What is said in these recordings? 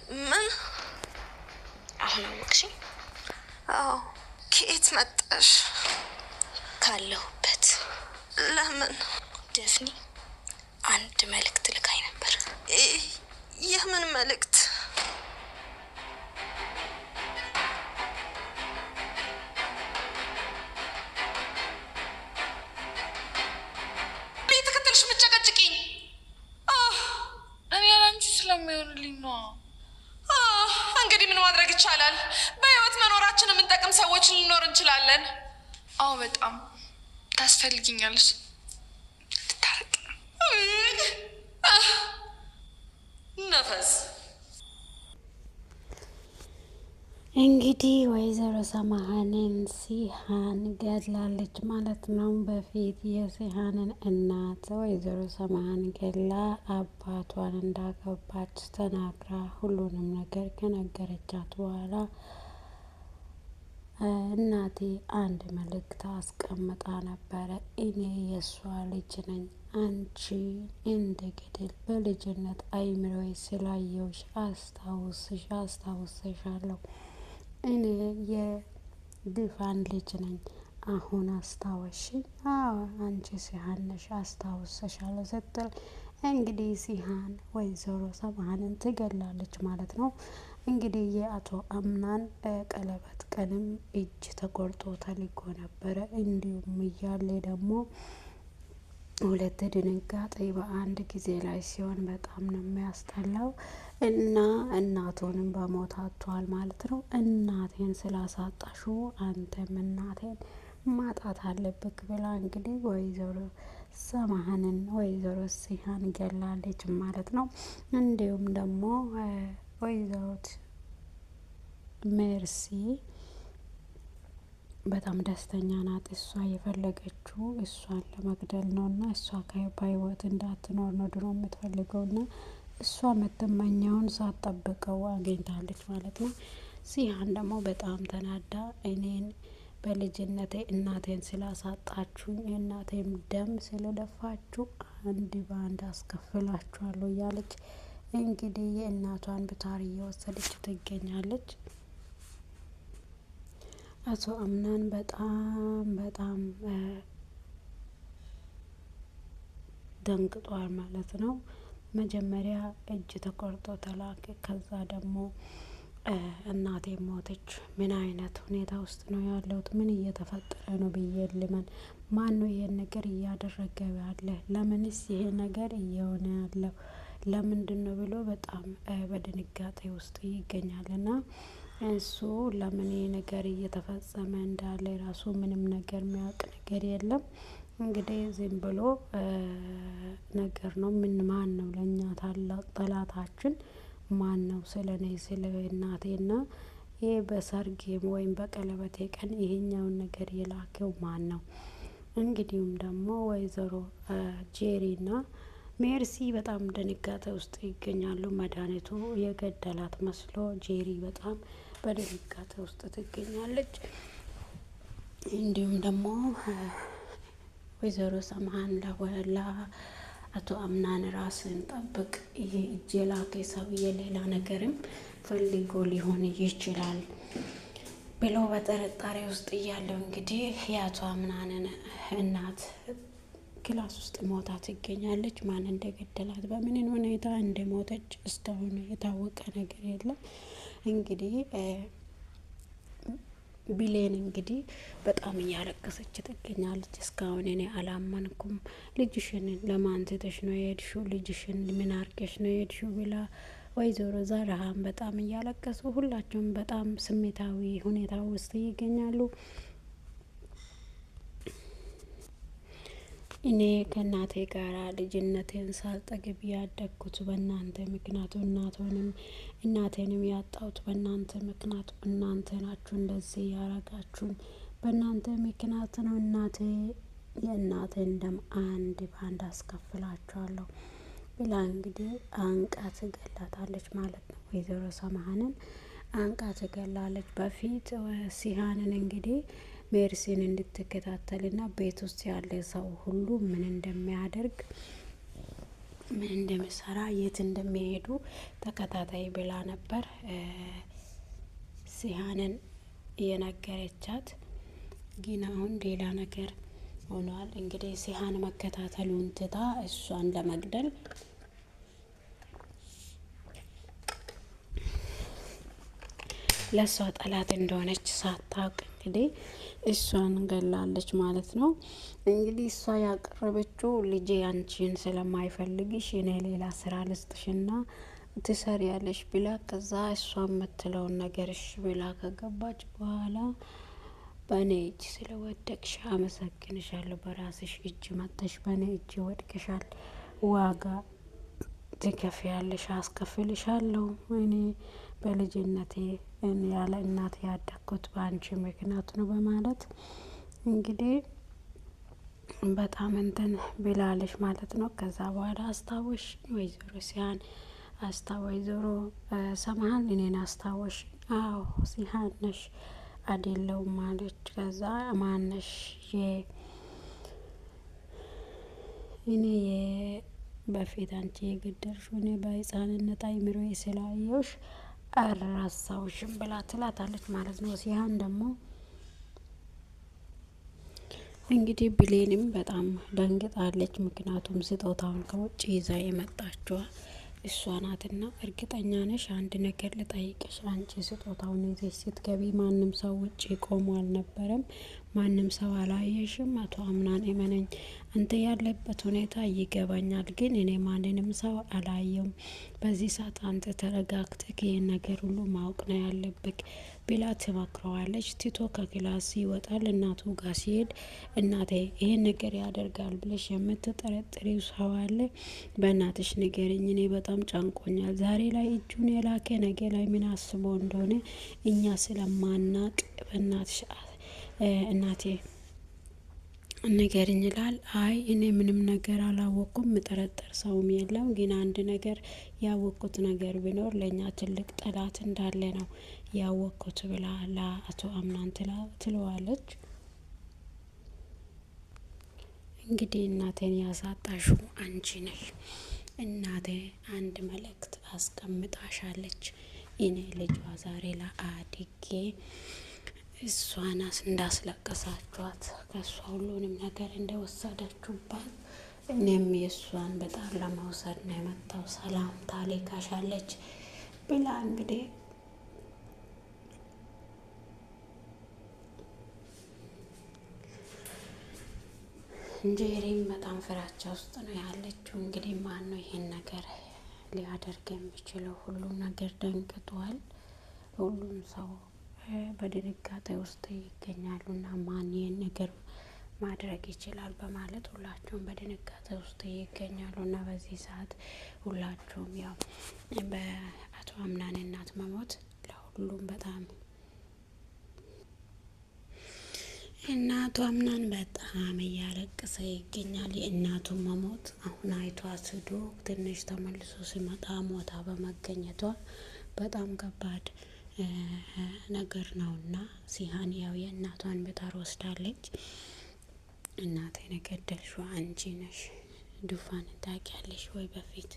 ምን? አሁን አወቅሽ? አዎ። ከየት መጣሽ? ካለሁበት። ለምን? ደፍኒ አንድ መልእክት ልካኝ ነበር። የምን መልእክት? ተከተልሽ ምጨቀጭቂኝ? እኔ ያላንቺ ስለማይሆንልኝ ነው። እንግዲህ ምን ማድረግ ይቻላል? በህይወት መኖራችን የምንጠቅም ሰዎች ልንኖር እንችላለን። አዎ በጣም ታስፈልጊኛለሽ። ልታረቅ ነፈስ እንግዲህ ወይዘሮ ሰማሃንን ሲሃን ገድላለች ማለት ነው። በፊት የሲሃንን እናት ወይዘሮ ሰማሃን ገላ አባቷን እንዳገባች ተናግራ ሁሉንም ነገር ከነገረቻት በኋላ እናቴ አንድ መልእክት አስቀምጣ ነበረ። እኔ የእሷ ልጅ ነኝ። አንቺ እንደ ገደል በልጅነት አይምሮዬ ስላየውሽ አስታውስሻለሁ። እኔ የድፋን ልጅ ነኝ። አሁን አስታወሽኝ? አዎ አንቺ ሲሃን ነሽ፣ አስታውስሻለሁ ስትል እንግዲህ ሲሃን ወይዘሮ ሰማሃንን ትገላለች ማለት ነው። እንግዲህ የአቶ አምናን ቀለበት ቀንም እጅ ተቆርጦ ተልኮ ነበረ። እንዲሁም እያለ ደግሞ ሁለት ድንጋጤ በአንድ ጊዜ ላይ ሲሆን በጣም ነው የሚያስጠላው። እና እናቱንም በሞት አጥቷል ማለት ነው። እናቴን ስላሳጣሹ አንተም እናቴን ማጣት አለብክ ብላ እንግዲህ ወይዘሮ ሰማሃንን ወይዘሮ ሲሃን ገላለች ማለት ነው። እንዲሁም ደግሞ ወይዘሮት ሜርሲ በጣም ደስተኛ ናት። እሷ የፈለገችው እሷን ለመግደል ነው እና እሷ በህይወት እንዳትኖር ነው ድሮ የምትፈልገው እና እሷ የምትመኘውን ሳትጠብቀው አግኝታለች ማለት ነው። ሲሃን ደግሞ በጣም ተናዳ እኔን በልጅነቴ እናቴን ስላሳጣችሁኝ የእናቴም ደም ስለደፋችሁ አንድ በአንድ አስከፍላችኋለሁ እያለች እንግዲህ የእናቷን ብታር እየወሰደች ትገኛለች። አቶ አምናን በጣም ደንግጧል ማለት ነው። መጀመሪያ እጅ ተቆርጦ ተላከ። ከዛ ደግሞ እናቴ ሞተች። ምን አይነት ሁኔታ ውስጥ ነው ያለሁት? ምን እየተፈጠረ ነው ብዬ ልመን? ማን ነው ይሄን ነገር እያደረገ ያለ? ለምንስ ይሄ ነገር እየሆነ ያለው ለምንድን ነው ብሎ በጣም በድንጋጤ ውስጥ ይገኛልና እሱ ለምን ይሄ ነገር እየተፈጸመ እንዳለ ራሱ ምንም ነገር የሚያውቅ ነገር የለም። እንግዲህ ዝም ብሎ ነገር ነው። ማን ነው ለእኛ ታላቅ ጠላታችን ማን ነው? ስለኔ ስለ እናቴና ይሄ በሰርጌም ወይም በቀለበቴ ቀን ይሄኛውን ነገር የላከው ማን ነው? እንግዲህም ደግሞ ወይዘሮ ጄሪና ሜርሲ በጣም ድንጋጤ ውስጥ ይገኛሉ። መድኃኒቱ የገደላት መስሎ ጄሪ በጣም በድንጋጤ ውስጥ ትገኛለች። እንዲሁም ደግሞ ወይዘሮ ሰማሃን ለወላ አቶ አምናን ራስን ጠብቅ፣ ይሄ እጅ የላከ ሰውዬ ሌላ ነገርም ፈልጎ ሊሆን ይችላል ብሎ በጥርጣሬ ውስጥ እያለው እንግዲህ የአቶ አምናንን እናት ክላስ ውስጥ ሞታ ትገኛለች። ማን እንደገደላት በምን ሁኔታ እንደሞተች እስካሁን የታወቀ ነገር የለም። እንግዲህ ቢሌን እንግዲህ በጣም እያለቀሰች ትገኛለች። እስካሁን እኔ አላመንኩም፣ ልጅሽን ለማን ትተሽ ነው የሄድሽው? ልጅሽን ምን አርገሽ ነው የሄድሽው? ብላ ወይዘሮ ዛራሃን በጣም እያለቀሱ ሁላቸውም በጣም ስሜታዊ ሁኔታ ውስጥ ይገኛሉ። እኔ ከእናቴ ጋራ ልጅነቴን ሳልጠግብ ያደግኩት በእናንተ ምክንያቱ እናቴንም ያጣሁት በእናንተ ምክንያቱ እናንተ ናችሁ እንደዚህ ያረጋችሁኝ፣ በእናንተ ምክንያት ነው። የእናቴን ደም አንድ በአንድ አስከፍላችኋለሁ ብላ እንግዲህ አንቃ ትገላታለች ማለት ነው። ወይዘሮ ሰማሃንን አንቃ ትገላለች። በፊት ሲሃንን እንግዲህ ሜርሲን እንድትከታተልና ቤት ውስጥ ያለ ሰው ሁሉ ምን እንደሚያደርግ ምን እንደምሰራ የት እንደሚሄዱ ተከታታይ ብላ ነበር ሲሃንን የነገረቻት። ግን አሁን ሌላ ነገር ሆኗል። እንግዲህ ሲሃን መከታተሉን ትታ እሷን ለመግደል ለእሷ ጠላት እንደሆነች ሳታውቅ እንግዲህ እሷን ገላለች ማለት ነው። እንግዲህ እሷ ያቀረበችው ልጄ አንቺን ስለማይፈልግሽ እኔ ሌላ ስራ ልስጥሽና ትሰሪያለሽ ብላ ከዛ እሷ የምትለውን ነገር እሺ ብላ ከገባች በኋላ በእኔ እጅ ስለወደቅሽ አመሰግንሻለሁ፣ በራስሽ እጅ መጥተሽ በእኔ እጅ ወድቅሻል፣ ዋጋ ትከፍያለሽ፣ አስከፍልሻለሁ። እኔ በልጅነቴ ያለ እናቴ ያደግኩት በአንቺ ምክንያት ነው በማለት እንግዲህ በጣም እንትን ብላለች ማለት ነው። ከዛ በኋላ አስታወሽ ወይዘሮ ሲሃን ወይዘሮ ሰማሃል እኔን አስታወሽ? አዎ ሲሃን ነሽ አይደለሁም ማለች። ከዛ ማነሽ? እኔ በፊት አንቺ የገደልሽው እኔ በህፃንነት አይምሮዬ ስላየሁሽ አልረሳውሽም ብላ ትላታለች ማለት ነው። ሲሃን ደግሞ እንግዲህ ብሌንም በጣም ደንግጣለች። ምክንያቱም ስጦታውን ከውጭ ይዛ የመጣችዋ እሷ ናትና፣ እርግጠኛ ነሽ? አንድ ነገር ልጠይቅሽ። አንቺ ስጦታውን ይዘሽ ስትገቢ ማንም ሰው ውጭ ቆሞ አልነበረም? ማንም ሰው አላየሽም? አቶ አምናን እመነኝ፣ አንተ ያለበት ሁኔታ ይገባኛል፣ ግን እኔ ማንንም ሰው አላየውም። በዚህ ሰዓት አንተ ተረጋግተህ ይህን ነገር ሁሉ ማወቅ ነው ያለብክ ብላ ትመክረዋለች። ቲቶ ከክላስ ይወጣል። እናቱ ጋር ሲሄድ እናቴ ይህን ነገር ያደርጋል ብለሽ የምትጠረጥሪው ሰው አለ? በእናትሽ ንገሪኝ፣ እኔ በጣም ጨንቆኛል። ዛሬ ላይ እጁን የላከ ነገ ላይ ምን አስቦ እንደሆነ እኛ ስለማናቅ በእናትሽ እናቴ ንገሪኝ ይላል። አይ እኔ ምንም ነገር አላወቅኩም፣ ምጠረጠር ሰውም የለም። ግን አንድ ነገር ያወቅኩት ነገር ቢኖር ለእኛ ትልቅ ጠላት እንዳለ ነው ያወቅኩት ብላ ለአቶ አምናን ትለዋለች። እንግዲህ እናቴን ያሳጣሽው አንቺ ነሽ። እናቴ አንድ መልእክት አስቀምጣሻለች። እኔ ልጇ ዛሬ ለአድጌ እሷን እንዳስለቀሳችኋት ከእሷ ሁሉንም ነገር እንደወሰደችባት እኔም የእሷን በጣም ለመውሰድ ነው የመጣው፣ ሰላም ታሌካሻለች ብላ እንግዲህ ጄሪም በጣም ፍራቻ ውስጥ ነው ያለችው። እንግዲህ ማን ነው ይሄን ነገር ሊያደርግ የሚችለው? ሁሉም ነገር ደንቅጧል። ሁሉም ሰው በድንጋጤ ውስጥ ይገኛሉ እና ማን ይህን ነገር ማድረግ ይችላል በማለት ሁላቸውም በድንጋጤ ውስጥ ይገኛሉ እና በዚህ ሰዓት ሁላቸውም ያው በአቶ አምናን እናት መሞት ለሁሉም በጣም እናቱ አምናን በጣም እያለቀሰ ይገኛል። የእናቱ መሞት አሁን አይቷ ስዶ ትንሽ ተመልሶ ሲመጣ ሞታ በመገኘቷ በጣም ከባድ ነገር ነውና ሲሃን ያው የእናቷን ቤታር ወስዳለች። እናቴን የገደልሽው አንቺ ነሽ፣ ዱፋን ታውቂያለሽ ወይ? በፊት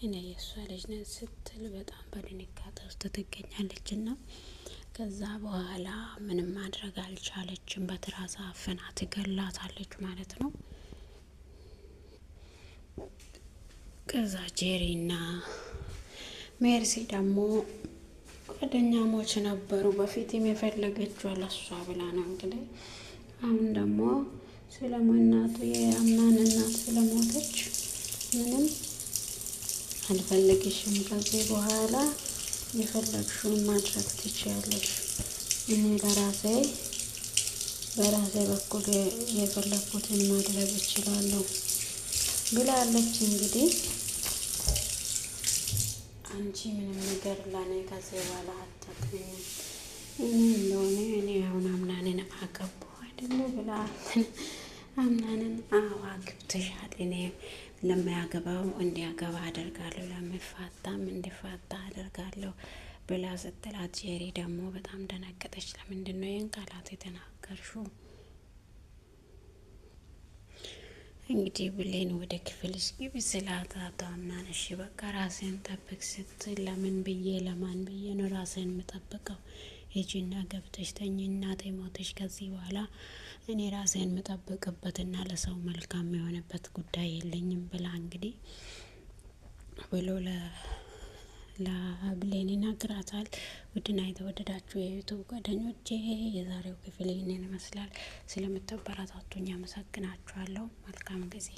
እኔ የእሷ ልጅ ነን ስትል በጣም በድንጋጤ ውስጥ ትገኛለች እና ከዛ በኋላ ምንም ማድረግ አልቻለችም። በትራስ አፍና ትገላታለች ማለት ነው። ከዛ ጄሪና ሜርሲ ደግሞ ጓደኛሞች ነበሩ። በፊትም የፈለገችው ለሷ ብላ ነው እንግዲህ። አሁን ደግሞ ስለሞናቱ የአምናን እናት ስለሞተች ምንም አልፈልግሽም፣ ከዚህ በኋላ የፈለግሽውን ማድረግ ትችያለሽ፣ እኔ በራሴ በኩል የፈለግኩትን ማድረግ እችላለሁ ብላለች። እንግዲህ አንቺ ምንም ነገር ለኔ ከዚህ በኋላ አታውቅም፣ እኔ እንደሆነ እኔ አሁን አምናንን አገባሁ አይደለ ብላ አምናንን አግብተሻል፣ እኔ ለማያገባው እንዲያገባ አደርጋለሁ፣ ለሚፋታም እንዲፋታ አደርጋለሁ ብላ ስትላት ጄሪ ደግሞ በጣም ደነገጠች። ለምንድን ነው ይህን ቃላት የተናገርሽው? እንግዲህ ብሌን ወደ ክፍልሽ ግቢ ስላት አቷምናን እሺ በቃ ራሴን ጠብቅ ስትል ለምን ብዬ ለማን ብዬ ነው ራሴን የምጠብቀው? ሂጂና ገብተሽ ተኝ፣ እናቴ ሞተሽ ከዚህ በኋላ እኔ ራሴን የምጠብቅበትና ለሰው መልካም የሆነበት ጉዳይ የለኝም ብላ እንግዲህ ብሎ ለብሌን ይነግራታል። ውድና የተወደዳችሁ የዩቱብ ጓደኞቼ የዛሬው ክፍል ይህንን ይመስላል። ስለምትበረታቱኝ አመሰግናችኋለሁ። መልካም ጊዜ